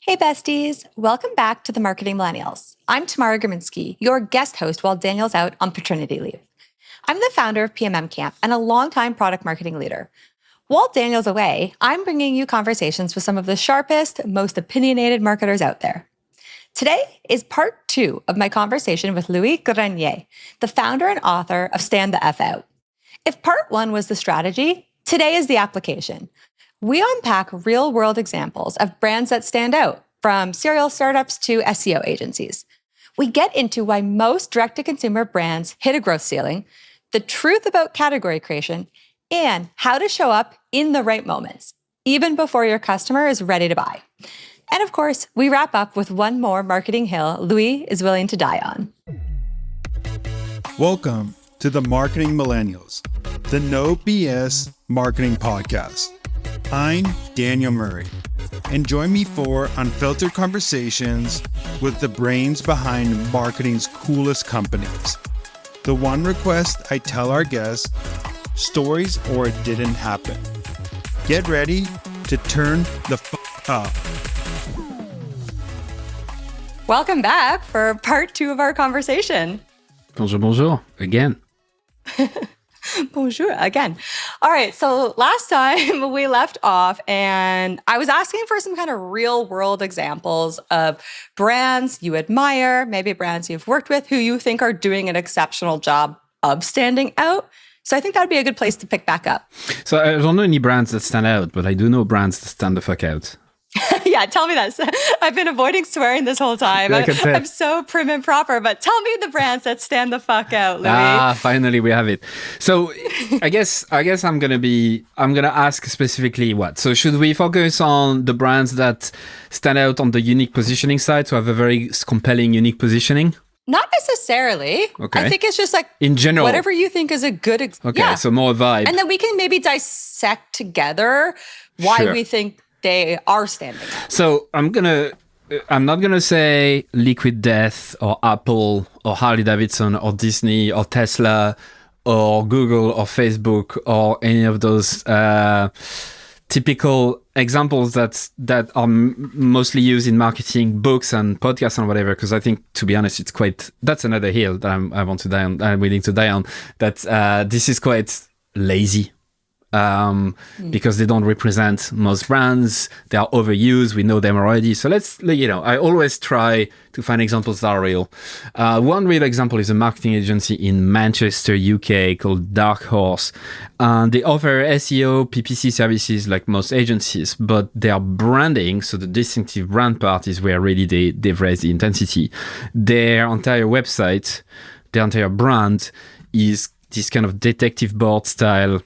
Hey besties, welcome back to the Marketing Millennials. I'm Tamara Grenier, your guest host while Daniel's out on paternity leave. I'm the founder of PMM Camp and a longtime product marketing leader. While Daniel's away, I'm bringing you conversations with some of the sharpest, most opinionated marketers out there. Today is part 2 of my conversation with Louis Grenier, the founder and author of Stand the F Out. If part 1 was the strategy, today is the application. We unpack real-world examples of brands that stand out, from serial startups to SEO agencies. We get into why most direct-to-consumer brands hit a growth ceiling, the truth about category creation, and how to show up in the right moments, even before your customer is ready to buy. And of course, we wrap up with one more marketing hill Louis is willing to die on. Welcome to the Marketing Millennials, the No BS Marketing Podcast. I'm Daniel Murray, and join me for unfiltered conversations with the brains behind marketing's coolest companies. The one request I tell our guests, stories or it didn't happen. Get ready to turn the up. Welcome back for part 2 of our conversation. Bonjour, again. Bonjour again. All right, so last time we left off and I was asking for some kind of real world examples of brands you admire, maybe brands you've worked with who you think are doing an exceptional job of standing out. So I think that would be a good place to pick back up. So I don't know any brands that stand out, but I do know brands that stand the fuck out. Yeah, tell me that. I've been avoiding swearing this whole time. I'm so prim and proper, but tell me the brands that stand the fuck out, Louis. Finally we have it. So I guess I'm gonna ask specifically what. So should we focus on the brands that stand out on the unique positioning side to have a very compelling unique positioning? Not necessarily. Okay. I think it's just like in general, whatever you think is a good Okay, so more vibe. And then we can maybe dissect together why we think they are standing out. So I'm not gonna say Liquid Death or Apple or Harley Davidson or Disney or Tesla or Google or Facebook or any of those typical exampple that are mostly used in marketing books and podcasts and whatever, because I think, to be honest, that's another hill that I'm willing to die on, that this is quite lazy. Because they don't represent most brands, they are overused, we know them already. So I always try to find examples that are real. One real example is a marketing agency in Manchester, UK called Dark Horse. They offer SEO, PPC services like most agencies, but their branding, so the distinctive brand part, is where really they've raised the intensity. Their entire website, their entire brand is this kind of detective board style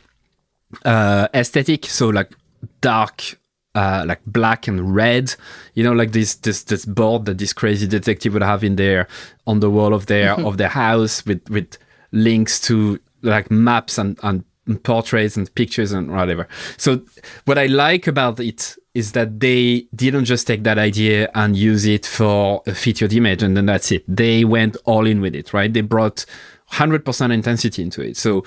aesthetic, so like dark, like black and red, like this board that this crazy detective would have in there on the wall of their of their house with links to like maps and portraits and pictures and whatever. So what I like about it is that they didn't just take that idea and use it for a featured image and then that's it. They went all in with it, right? They brought 100% intensity into it. So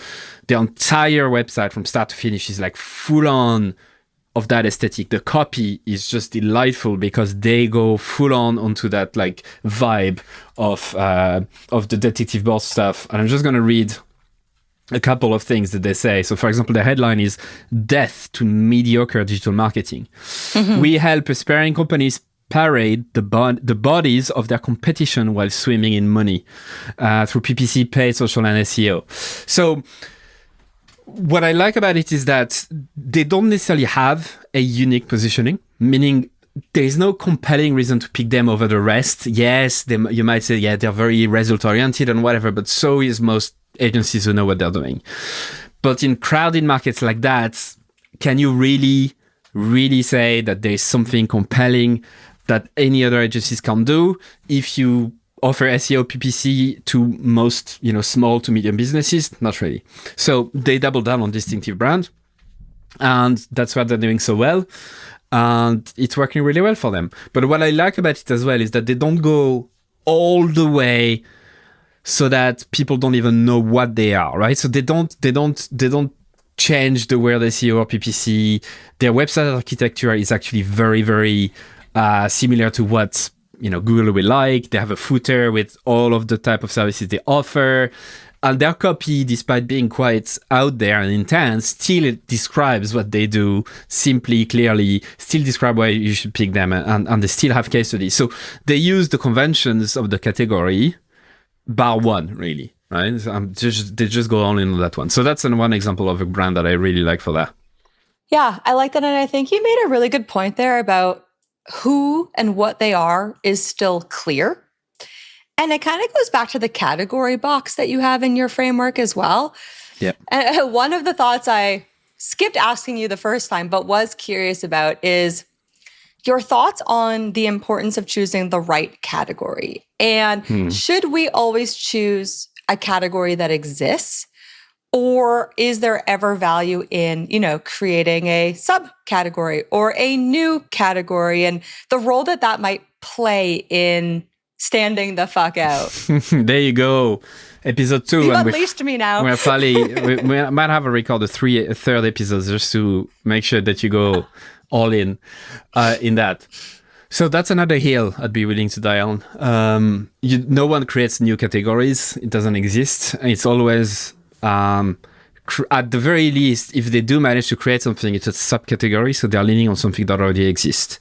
the entire website from start to finish is like full on of that aesthetic. The copy is just delightful because they go full on onto that like vibe of the detective board stuff. And I'm just going to read a couple of things that they say. So for example, the headline is "Death to Mediocre Digital Marketing." We help aspiring companies parade the bodies of their competition while swimming in money through PPC, paid social, and SEO. So what I like about it is that they don't necessarily have a unique positioning, meaning there is no compelling reason to pick them over the rest. Yes, you might say, yeah, they're very result-oriented and whatever, but so is most agencies who know what they're doing. But in crowded markets like that, can you really say that there is something compelling that any other agencies can do if you offer SEO PPC to most, small to medium businesses? Not really. So they double down on distinctive brand, and that's what they're doing so well. And it's working really well for them. But what I like about it as well is that they don't go all the way so that people don't even know what they are, right? So they don't change the word SEO or PPC. Their website architecture is actually very, very similar to what Google will like. They have a footer with all of the type of services they offer. And their copy, despite being quite out there and intense, still describes what they do simply, clearly, still describe why you should pick them, and they still have case studies. So they use the conventions of the category, bar one, really, right? They just go all in on that one. So that's one example of a brand that I really like for that. Yeah, I like that. And I think you made a really good point there about who and what they are is still clear. And it kind of goes back to the category box that you have in your framework as well. Yeah. And one of the thoughts I skipped asking you the first time, but was curious about is your thoughts on the importance of choosing the right category. And should we always choose a category that exists? Or is there ever value in, creating a subcategory or a new category and the role that might play in standing the fuck out? There you go. Episode 2. You unleashed me now. we might have a record a third episode just to make sure that you go all in that. So that's another hill I'd be willing to die on. No one creates new categories. It doesn't exist. It's always, at the very least, if they do manage to create something, it's a subcategory. So they're leaning on something that already exists.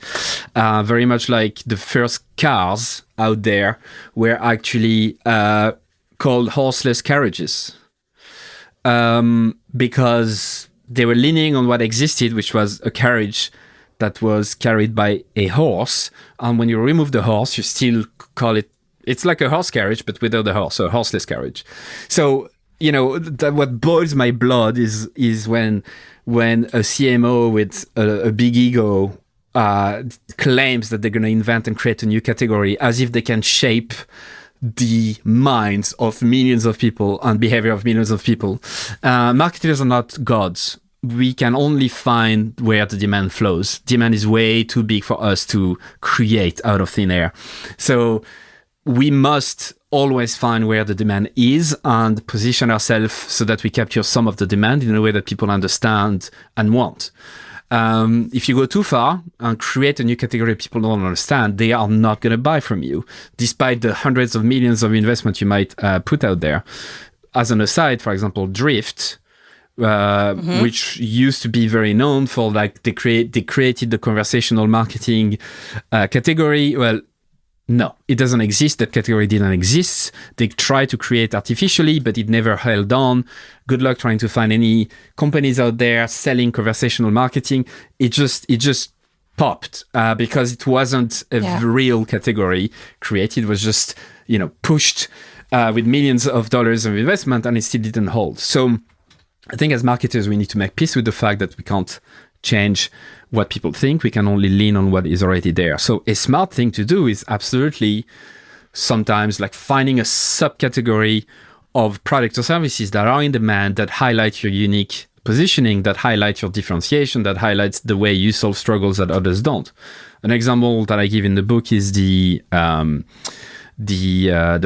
Very much like the first cars out there were actually called horseless carriages, because they were leaning on what existed, which was a carriage that was carried by a horse. And when you remove the horse, you still call it, it's like a horse carriage, but without the horse, so a horseless carriage. So, what boils my blood is when a CMO with a big ego claims that they're going to invent and create a new category as if they can shape the minds of millions of people and behavior of millions of people. Marketers are not gods. We can only find where the demand flows. Demand is way too big for us to create out of thin air. So we must always find where the demand is and position ourselves so that we capture some of the demand in a way that people understand and want. If you go too far and create a new category people don't understand, they are not going to buy from you, despite the hundreds of millions of investment you might put out there. As an aside, for example, Drift, which used to be very known for they created the conversational marketing category. Well, no, it doesn't exist. That category didn't exist. They tried to create artificially, but it never held on. Good luck trying to find any companies out there selling conversational marketing. It just popped because it wasn't a real category created. It was just, pushed with millions of dollars of investment, and it still didn't hold. So I think as marketers, we need to make peace with the fact that we can't change what people think. We can only lean on what is already there. So a smart thing to do is absolutely sometimes like finding a subcategory of products or services that are in demand, that highlight your unique positioning, that highlight your differentiation, that highlights the way you solve struggles that others don't. An example that I give in the book is the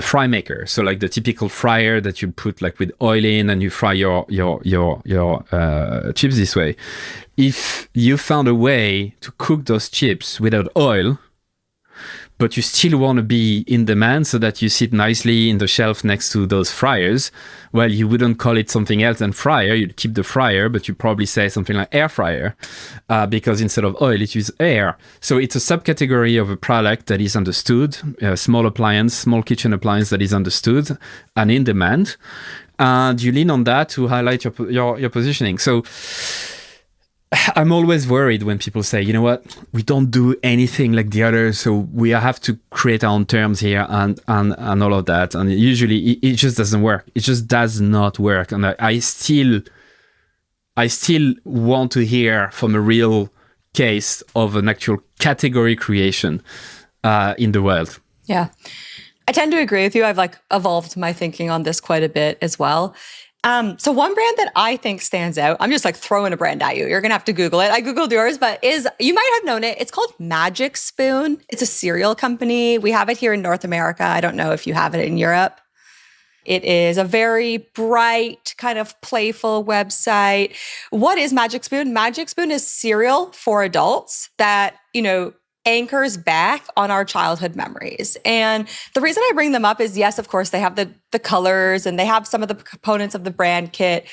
fry maker. So like the typical fryer that you put like with oil in and you fry your chips this way. If you found a way to cook those chips without oil, but you still want to be in demand so that you sit nicely in the shelf next to those fryers, well, you wouldn't call it something else than fryer. You'd keep the fryer, but you probably say something like air fryer, because instead of oil, it uses air. So it's a subcategory of a product that is understood, a small kitchen appliance that is understood and in demand. And you lean on that to highlight your positioning. So I'm always worried when people say, you know what, we don't do anything like the others, so we have to create our own terms here and all of that. And usually it just doesn't work. It just does not work. And I still want to hear from a real case of an actual category creation in the world. Yeah. I tend to agree with you. I've evolved my thinking on this quite a bit as well. So one brand that I think stands out, I'm just throwing a brand at you. You're going to have to Google it. I Googled yours, but you might have known it. It's called Magic Spoon. It's a cereal company. We have it here in North America. I don't know if you have it in Europe. It is a very bright, kind of playful website. What is Magic Spoon? Magic Spoon is cereal for adults that, anchors back on our childhood memories. And the reason I bring them up is, yes, of course, they have the colors and they have some of the components of the brand kit.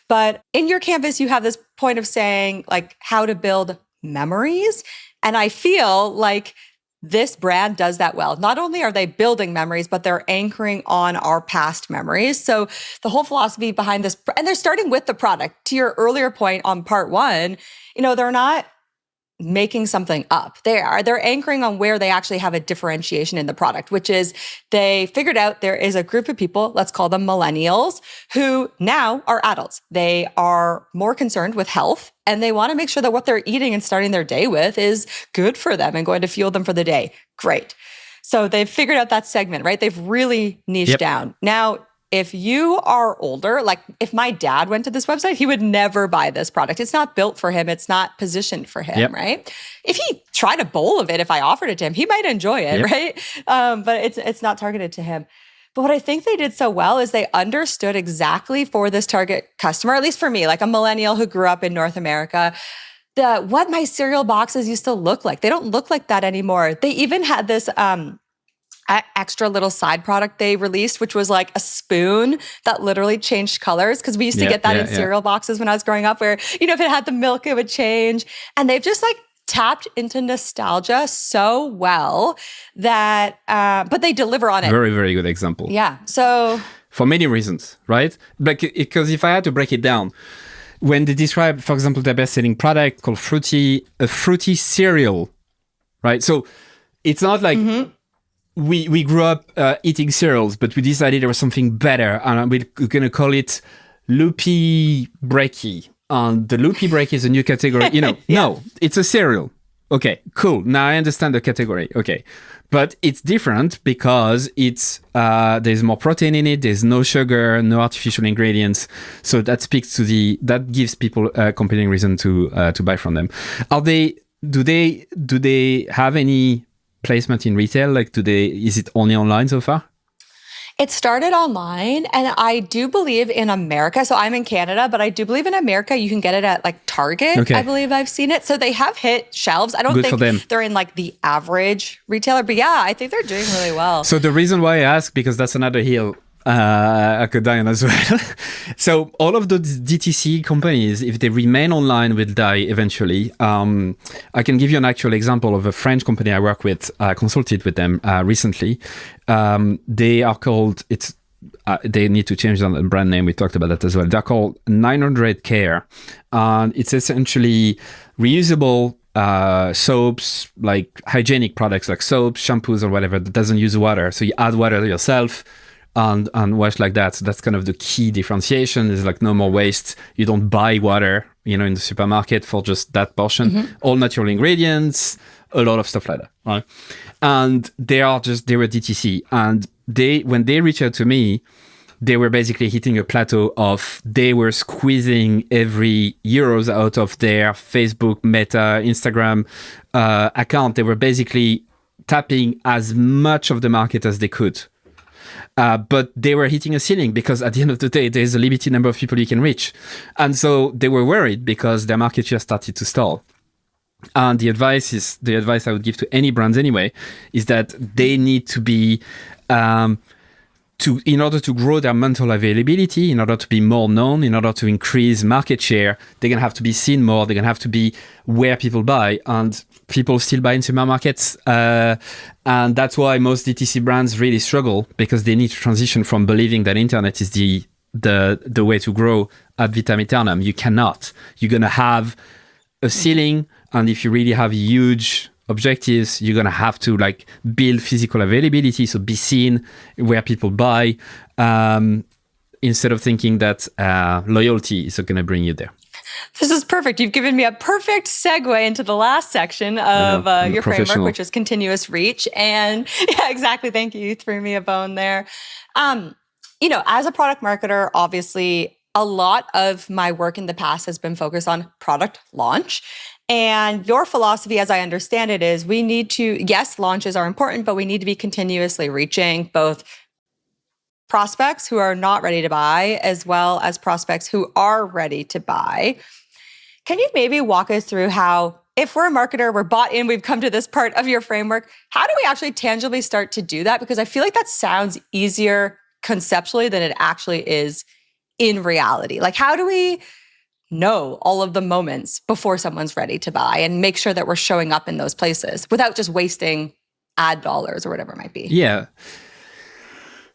But in your canvas, you have this point of saying like how to build memories. And I feel like this brand does that well. Not only are they building memories, but they're anchoring on our past memories. So the whole philosophy behind this, and they're starting with the product. To your earlier point on part one, they're not making something up. They're anchoring on where they actually have a differentiation in the product, which is they figured out there is a group of people, let's call them millennials, who now are adults. They are more concerned with health and they want to make sure that what they're eating and starting their day with is good for them and going to fuel them for the day. Great. So they've figured out that segment, right? They've really niched down. Now, if you are older, like if my dad went to this website, he would never buy this product. It's not built for him. It's not positioned for him, right? If he tried a bowl of it, if I offered it to him, he might enjoy it, right? But it's not targeted to him. But what I think they did so well is they understood exactly for this target customer, at least for me, like a millennial who grew up in North America, what my cereal boxes used to look like. They don't look like that anymore. They even had this extra little side product they released, which was like a spoon that literally changed colors. Because we used to get that in cereal boxes when I was growing up, where, if it had the milk, it would change. And they've just like tapped into nostalgia so well that, but they deliver on it. Very, very good example. Yeah. So for many reasons, right? Because if I had to break it down, when they describe, for example, their best-selling product called a fruity cereal, right? So it's not like we grew up eating cereals, but we decided there was something better, and we're going to call it Loopy Breaky. And the Loopy Breaky is a new category. No, it's a cereal. Okay, cool. Now I understand the category. Okay. But it's different because there's more protein in it. There's no sugar, no artificial ingredients. So that that gives people a compelling reason to buy from them. Do they have any placement in retail? Like, is it only online so far? It started online, and I do believe in America. So I'm in Canada, but I do believe in America you can get it at like Target. Okay. I believe I've seen it. So they have hit shelves. I don't think they're in like the average retailer, but yeah, I think they're doing really well. So the reason why I ask, because that's another hill I could die on as well. So all of those DTC companies, if they remain online, will die eventually. I can give you an actual example of a French company I work with. I consulted with them recently. They are called, they need to change the brand name. We talked about that as well. They're called 900 Care. And it's essentially reusable soaps, like hygienic products like soaps, shampoos, or whatever that doesn't use water. So you add water yourself and wash like that. So that's kind of the key differentiation. Is like no more waste. You don't buy water, in the supermarket for just that portion. All natural ingredients, a lot of stuff like that, right? And they were DTC. And when they reached out to me, they were basically hitting a plateau of, they were squeezing every euros out of their Facebook, Meta, Instagram account. They were basically tapping as much of the market as they could. But they were hitting a ceiling because at the end of the day, there's a limited number of people you can reach. And so they were worried because their market share started to stall. And the advice I would give to any brands anyway, is that they need to be, in order to grow their mental availability, in order to be more known, in order to increase market share, they're going to have to be seen more. They're going to have to be where people buy. And people still buy in supermarkets. And that's why most DTC brands really struggle, because they need to transition from believing that internet is the way to grow ad vitam aeternum. You cannot. You're going to have a ceiling. And if you really have huge objectives, you're going to have to like build physical availability. So be seen where people buy, instead of thinking that loyalty is going to bring you there. This is perfect. You've given me a perfect segue into the last section of your framework, which is continuous reach. And yeah, exactly. Thank you. You threw me a bone there. As a product marketer, obviously, a lot of my work in the past has been focused on product launch. And your philosophy, as I understand it, is we need to, yes, launches are important, but we need to be continuously reaching both prospects who are not ready to buy, as well as prospects who are ready to buy. Can you maybe walk us through how if we're a marketer, we're bought in, we've come to this part of your framework, how do we actually tangibly start to do that? Because I feel like that sounds easier conceptually than it actually is in reality. Like, how do we know all of the moments before someone's ready to buy and make sure that we're showing up in those places without just wasting ad dollars or whatever it might be? Yeah.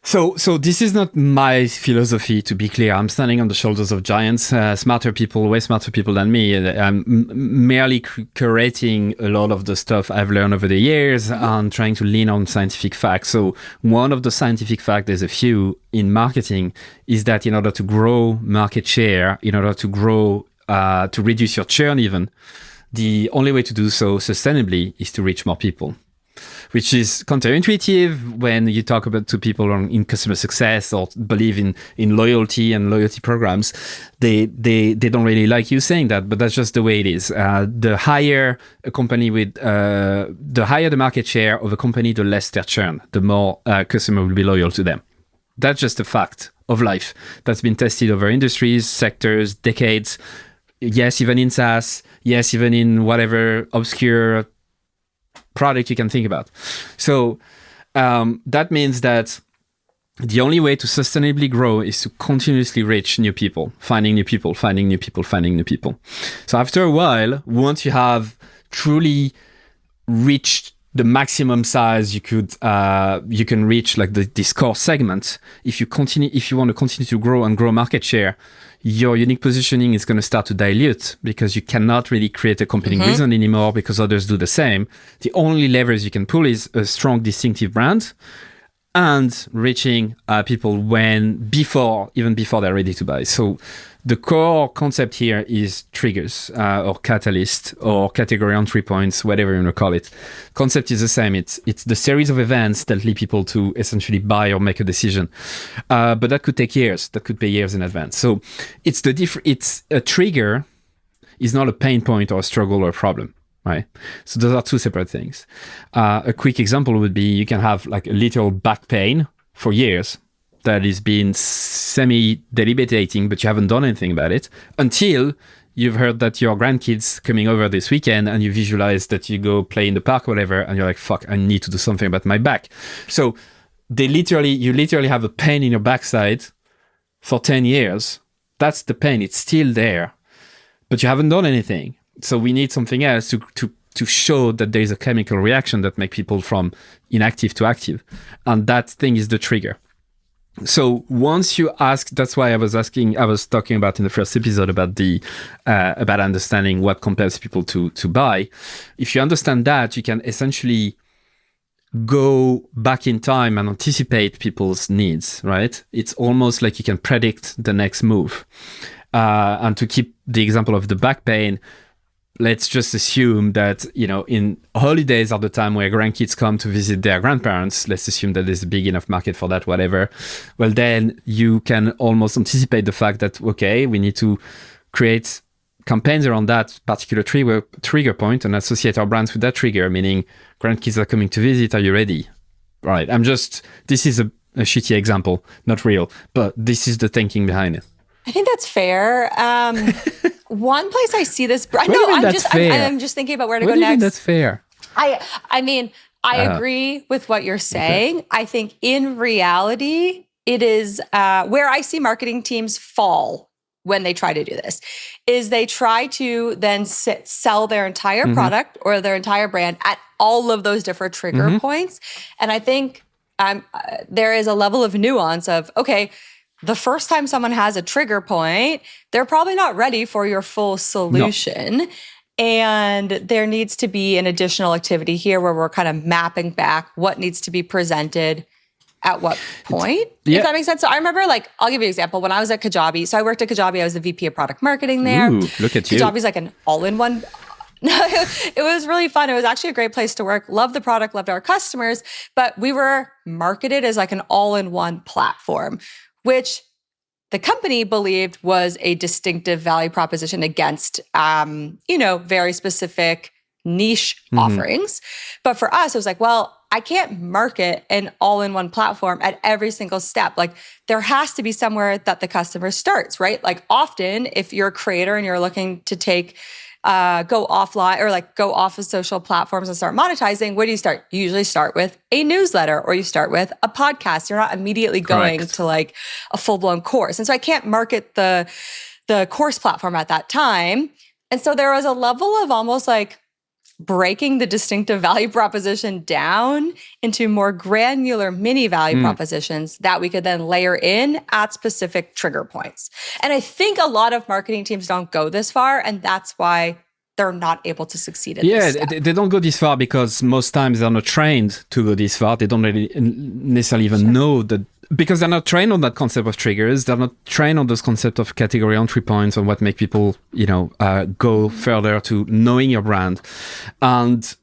So this is not my philosophy, to be clear. I'm standing on the shoulders of giants, smarter people, way smarter people than me. I'm merely curating a lot of the stuff I've learned over the years and trying to lean on scientific facts. So one of the scientific facts, there's a few in marketing, is that in order to grow market share, in order to grow, to reduce your churn even, the only way to do so sustainably is to reach more people. Which is counterintuitive when you talk about to people in customer success or believe in loyalty and loyalty programs. They don't really like you saying that, but that's just the way it is. The higher a company the higher the market share of a company, the less their churn, the more customer will be loyal to them. That's just a fact of life that's been tested over industries, sectors, decades. Yes, even in SaaS. Yes, even in whatever obscure product you can think about. So that means that the only way to sustainably grow is to continuously reach new people, finding new people. So after a while, once you have truly reached the maximum size you can reach, like this core segment, if you want to continue to grow and grow market share, your unique positioning is going to start to dilute because you cannot really create a compelling reason anymore because others do the same. The only levers you can pull is a strong, distinctive brand and reaching people even before they're ready to buy. So the core concept here is triggers or catalyst or category entry points, whatever you want to call it. Concept is the same. It's the series of events that lead people to essentially buy or make a decision. But that could take years. That could be years in advance. So it's a trigger is not a pain point or a struggle or a problem, right? So those are two separate things. A quick example would be you can have like a little back pain for years that is being semi-debilitating, but you haven't done anything about it until you've heard that your grandkids coming over this weekend and you visualize that you go play in the park or whatever, and you're like, fuck, I need to do something about my back. So you literally have a pain in your backside for 10 years. That's the pain. It's still there, but you haven't done anything. So we need something else to show that there is a chemical reaction that makes people from inactive to active. And that thing is the trigger. So once you ask, that's why I was talking about in the first episode about about understanding what compels people to buy. If you understand that, you can essentially go back in time and anticipate people's needs, right? It's almost like you can predict the next move. And to keep the example of the back pain, let's just assume that, in holidays are the time where grandkids come to visit their grandparents. Let's assume that there's a big enough market for that, whatever. Well, then you can almost anticipate the fact that, okay, we need to create campaigns around that particular trigger point and associate our brands with that trigger, meaning grandkids are coming to visit. Are you ready? Right. This is a shitty example, not real, but this is the thinking behind it. I think that's fair. One place I see this. I'm just thinking about where to go next. What do you mean that's fair? I mean, I agree with what you're saying. Okay. I think in reality, it is where I see marketing teams fall when they try to do this, is they try to then sell their entire product or their entire brand at all of those different trigger points. And I think there is a level of nuance of, okay, the first time someone has a trigger point, they're probably not ready for your full solution. No. And there needs to be an additional activity here where we're kind of mapping back what needs to be presented at what point, if that makes sense. So I remember, I'll give you an example. When I was at Kajabi, so I worked at Kajabi, I was the VP of product marketing there. Ooh, look at you. Kajabi's like an all-in-one. It was really fun. It was actually a great place to work. Loved the product, loved our customers, but we were marketed as like an all-in-one platform, which the company believed was a distinctive value proposition against, very specific niche offerings. But for us, it was like, well, I can't market an all-in-one platform at every single step. Like, there has to be somewhere that the customer starts, right? Like, often if you're a creator and you're looking to take go offline or like go off of social platforms and start monetizing, where do you start? You usually start with a newsletter or you start with a podcast. You're not immediately going to like a full-blown course. And so I can't market the course platform at that time. And so there was a level of almost like breaking the distinctive value proposition down into more granular mini value propositions that we could then layer in at specific trigger points. And I think a lot of marketing teams don't go this far, and that's why they're not able to succeed at this step. They don't go this far because most times they're not trained to go this far. They don't really necessarily even know that, because they're not trained on that concept of triggers. They're not trained on those concept of category entry points and what make people, go further to knowing your brand. And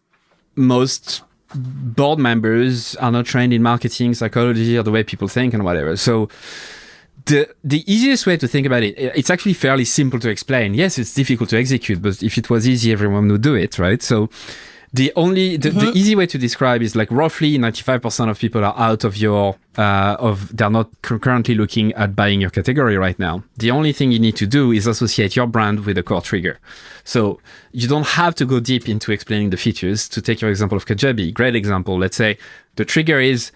most board members are not trained in marketing, psychology, or the way people think and whatever. So the easiest way to think about it, it's actually fairly simple to explain. Yes, it's difficult to execute, but if it was easy, everyone would do it, right? So the easy way to describe is like roughly 95% of people are out of your, they're not currently looking at buying your category right now. The only thing you need to do is associate your brand with a core trigger. So you don't have to go deep into explaining the features. To take your example of Kajabi, great example. Let's say the trigger is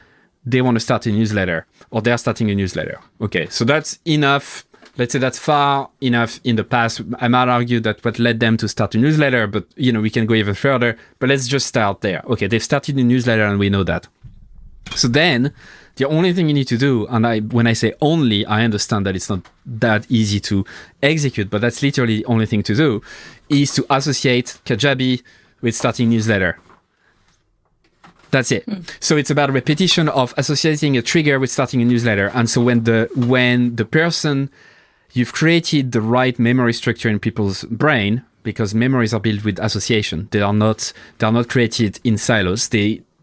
they want to start a newsletter or they're starting a newsletter. Okay, so that's enough. Let's say that's far enough in the past. I might argue that what led them to start a newsletter, but we can go even further. But let's just start there. Okay, they've started a newsletter and we know that. So then the only thing you need to do, and when I say only, I understand that it's not that easy to execute, but that's literally the only thing to do, is to associate Kajabi with starting newsletter. That's it. So it's about repetition of associating a trigger with starting a newsletter. And so when the person, you've created the right memory structure in people's brain, because memories are built with association. They are not created in silos.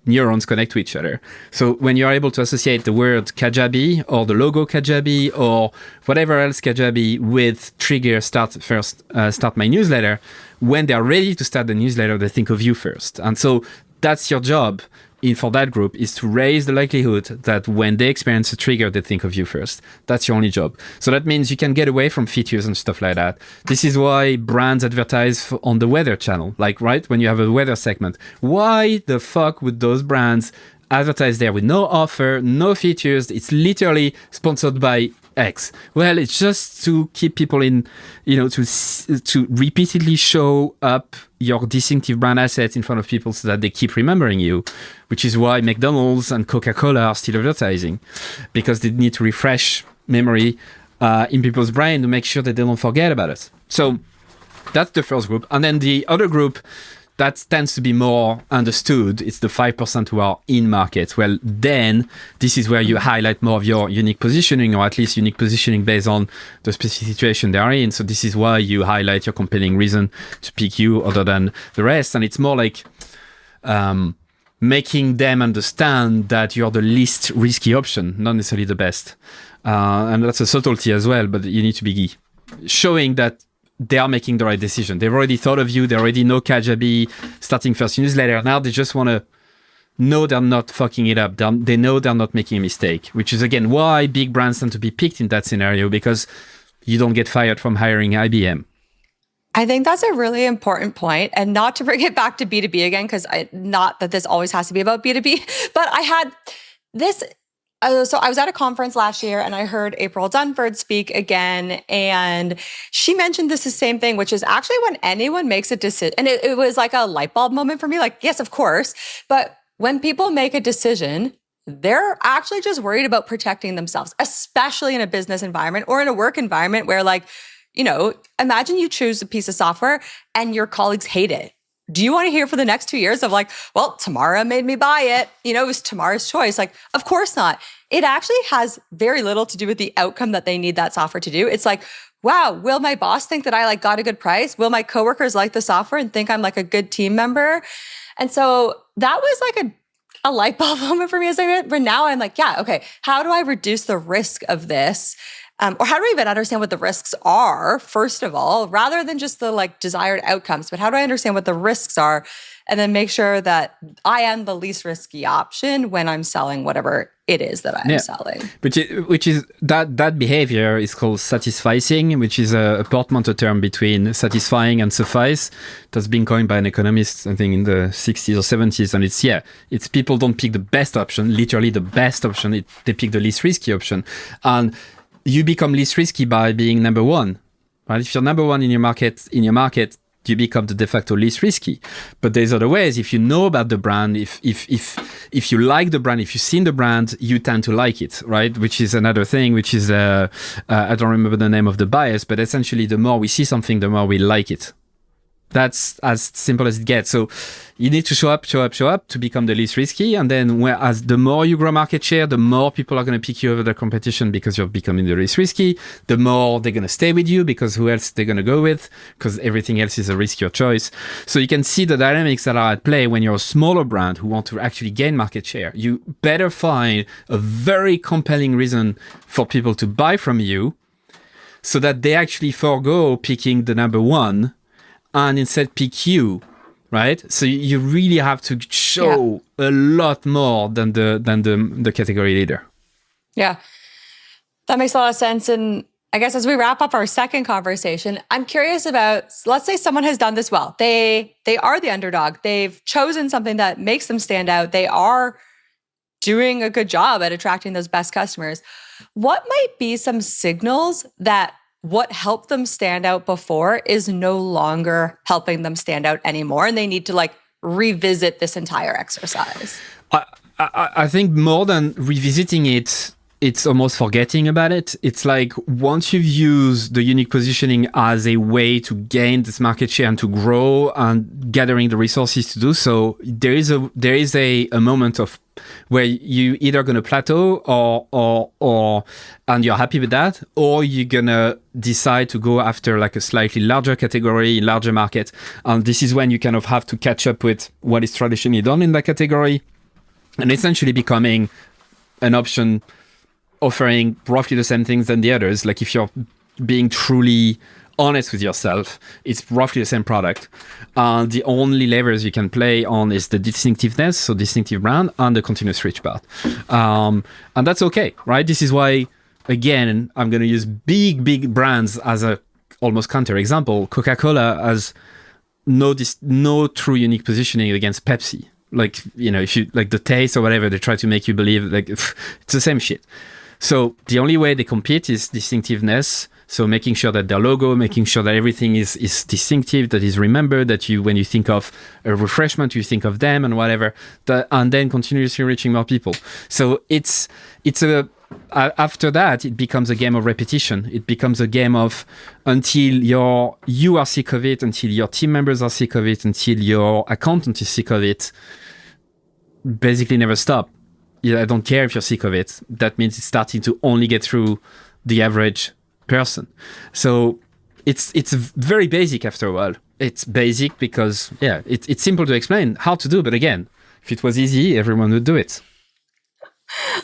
Neurons connect to each other. So when you're able to associate the word Kajabi or the logo Kajabi or whatever else Kajabi with trigger start my newsletter, when they're ready to start the newsletter, they think of you first. And so that's your job for that group, is to raise the likelihood that when they experience a trigger, they think of you first. That's your only job. So that means you can get away from features and stuff like that. This is why brands advertise on the weather channel, like, right? When you have a weather segment. Why the fuck would those brands advertise there with no offer, no features? It's literally sponsored by X. Well, it's just to keep people in, to repeatedly show up your distinctive brand assets in front of people so that they keep remembering you, which is why McDonald's and Coca-Cola are still advertising, because they need to refresh memory in people's brain to make sure that they don't forget about it. So that's the first group. And then the other group that tends to be more understood, it's the 5% who are in market. Well, then this is where you highlight more of your unique positioning, or at least unique positioning based on the specific situation they are in. So this is why you highlight your compelling reason to pick you other than the rest. And it's more like making them understand that you're the least risky option, not necessarily the best. And that's a subtlety as well, but you need to be showing that they are making the right decision. They've already thought of you. They already know Kajabi, starting first newsletter. Now they just want to know they're not fucking it up. They know they're not making a mistake, which is, again, why big brands tend to be picked in that scenario, because you don't get fired from hiring IBM. I think that's a really important point. And not to bring it back to B2B again, because not that this always has to be about B2B, but I had this... So I was at a conference last year and I heard April Dunford speak again. And she mentioned the same thing, which is actually when anyone makes a decision, and it was like a light bulb moment for me, like, yes, of course. But when people make a decision, they're actually just worried about protecting themselves, especially in a business environment or in a work environment where, like, imagine you choose a piece of software and your colleagues hate it. Do you want to hear for the next 2 years of like, well, Tamara made me buy it. It was Tamara's choice. Like, of course not. It actually has very little to do with the outcome that they need that software to do. It's like, wow, will my boss think that I got a good price? Will my coworkers like the software and think I'm like a good team member? And so that was like a light bulb moment for me as I went, but now I'm like, yeah, okay, how do I reduce the risk of this? or how do I even understand what the risks are, first of all, rather than just the like desired outcomes, but how do I understand what the risks are and then make sure that I am the least risky option when I'm selling whatever it is that I'm selling? Which is that behavior is called satisficing, which is a portmanteau term between satisfying and suffice. That's been coined by an economist, I think, in the 60s or 70s. And it's people don't pick the best option, literally the best option. They pick the least risky option. And you become least risky by being number one, right? If you're number one in your market, you become the de facto least risky. But there's other ways. If you know about the brand, if you like the brand, if you've seen the brand, you tend to like it, right? Which is another thing, which is, I don't remember the name of the bias, but essentially the more we see something, the more we like it. That's as simple as it gets. So you need to show up to become the least risky. And then whereas the more you grow market share, the more people are going to pick you over the competition because you're becoming the least risky. The more they're going to stay with you because who else they're going to go with, because everything else is a riskier choice. So you can see the dynamics that are at play when you're a smaller brand who want to actually gain market share. You better find a very compelling reason for people to buy from you so that they actually forego picking the number one and instead pick you, right? So you really have to show a lot more than the category leader. Yeah, that makes a lot of sense. And I guess as we wrap up our second conversation, I'm curious about, let's say someone has done this well. They are the underdog. They've chosen something that makes them stand out. They are doing a good job at attracting those best customers. What might be some signals that what helped them stand out before is no longer helping them stand out anymore, and they need to like revisit this entire exercise? I think more than revisiting it, it's almost forgetting about it. It's like once you've used the unique positioning as a way to gain this market share and to grow and gathering the resources to do so, there is a moment of where you either going to plateau or and you're happy with that, or you're going to decide to go after like a slightly larger category, larger market. And this is when you kind of have to catch up with what is traditionally done in that category and essentially becoming an option offering roughly the same things than the others. Like if you're being truly honest with yourself, it's roughly the same product. The only levers you can play on is the distinctiveness, so distinctive brand, and the continuous reach part. And that's okay, right? This is why, again, I'm going to use big brands as a almost counter example. Coca-Cola has no true unique positioning against Pepsi. Like, if you like the taste or whatever, they try to make you believe like it's the same shit. So the only way they compete is distinctiveness. So making sure that their logo, making sure that everything is distinctive, that is remembered, that when you think of a refreshment, you think of them and whatever, and then continuously reaching more people. So after that, it becomes a game of repetition. It becomes a game of until you are sick of it, until your team members are sick of it, until your accountant is sick of it. Basically never stop. I don't care if you're sick of it. That means it's starting to only get through the average person. So it's very basic after a while. It's basic because, it's simple to explain, hard to do. But again, if it was easy, everyone would do it.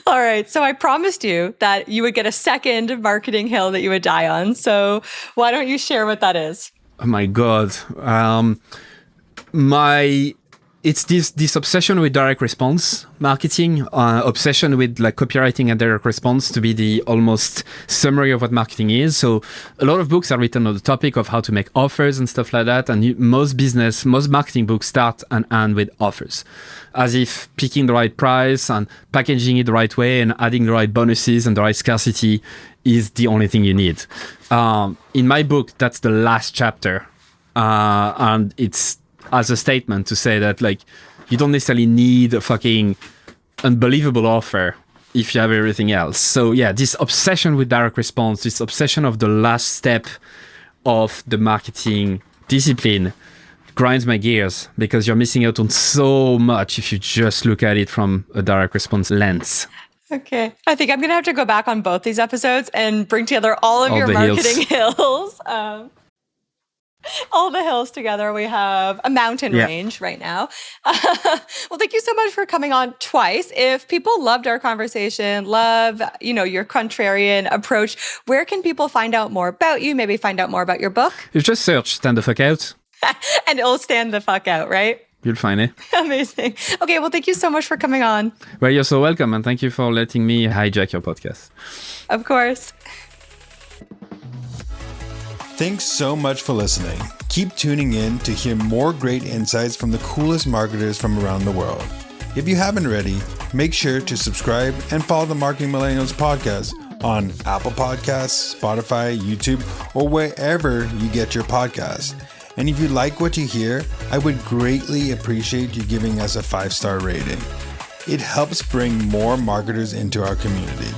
All right. So I promised you that you would get a second marketing hill that you would die on. So why don't you share what that is? Oh my God. It's this obsession with direct response marketing, obsession with like copywriting and direct response to be the almost summary of what marketing is. So a lot of books are written on the topic of how to make offers and stuff like that. And most marketing books start and end with offers, as if picking the right price and packaging it the right way and adding the right bonuses and the right scarcity is the only thing you need. In my book, that's the last chapter. And it's as a statement to say that like you don't necessarily need a fucking unbelievable offer if you have everything else. So this obsession with direct response, this obsession of the last step of the marketing discipline grinds my gears because you're missing out on so much if you just look at it from a direct response lens. Okay. I think I'm going to have to go back on both these episodes and bring together all of your marketing hills. all the hills together. We have a mountain range right now. Well, thank you so much for coming on twice. If people loved our conversation, love, your contrarian approach, where can people find out more about you? Maybe find out more about your book? You just search Stand the Fuck Out. And it'll stand the fuck out, right? You'll find it. Amazing. Okay, well, thank you so much for coming on. Well, you're so welcome. And thank you for letting me hijack your podcast. Of course. Thanks so much for listening. Keep tuning in to hear more great insights from the coolest marketers from around the world. If you haven't already, make sure to subscribe and follow the Marketing Millennials podcast on Apple Podcasts, Spotify, YouTube, or wherever you get your podcasts. And if you like what you hear, I would greatly appreciate you giving us a 5-star rating. It helps bring more marketers into our community.